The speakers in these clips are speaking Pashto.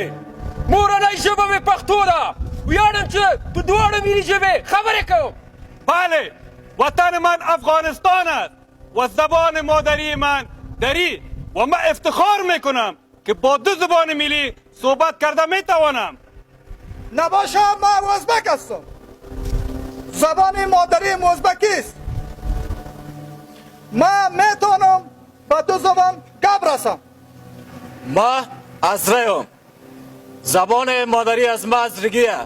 بێ مۆرەنای ژبە بێ پەختۆرە ویانم چ بە دووارە میری ژبێ خەبەرێکەوە. بله، وطن من افغانستان است و زبان مادری من دری و من افتخار میکنم که با 2 زبان ملی صحبت کرده میتوانم. نباشه من ازبک هستم. زبان مادری ازبکی است. من میتونم با 2 زبان گپ رسم. ما از ریم. زبان مادری از ما از رگیه.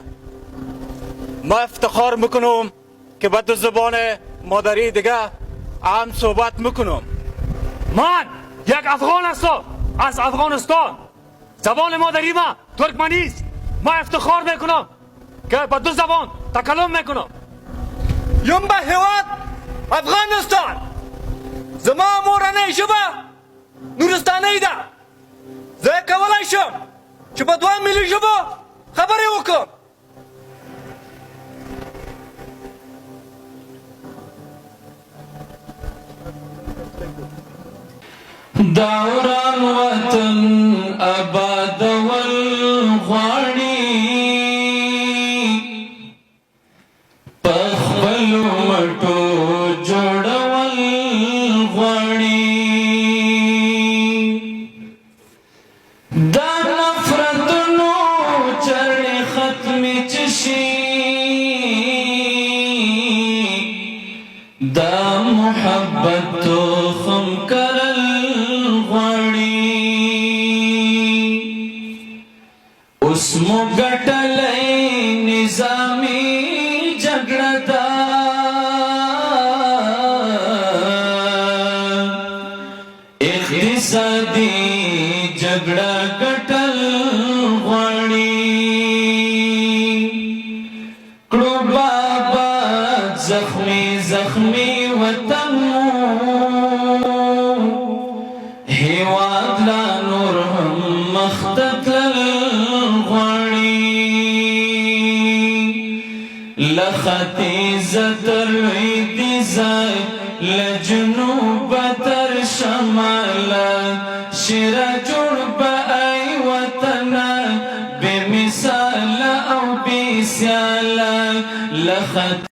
ما افتخار میکنم که با 2 زبان مادری دیگه هم صحبت میکنم. من یک افغان هستم از افغانستان. زبان مادری ما ترکمنی است. ما افتخار میکنم که با 2 زبان تکلم میکنم. یم به هیواد افغانستان زما مورنۍ ژبه نورستانۍ ده. زه کولی شم چې په 2 ملي ژبو خبرې وکړم. دوران وطن آباد والغواړي پخپلو مټو جوړول غواړي دا نفرتونو چرې ختمې چې شي دا محبت تخم کرل اوس مو ګټلې نظامي جګړه ده اقتصادي جګړه ګټل غواړي کړو بابا زخمي زخمي وطن هیواد لا نور هم مختتل لختیز تر ویدیزای لجنوب تر شمال شیرا جوړ با ای وطن بے مثال او بے سیال لخت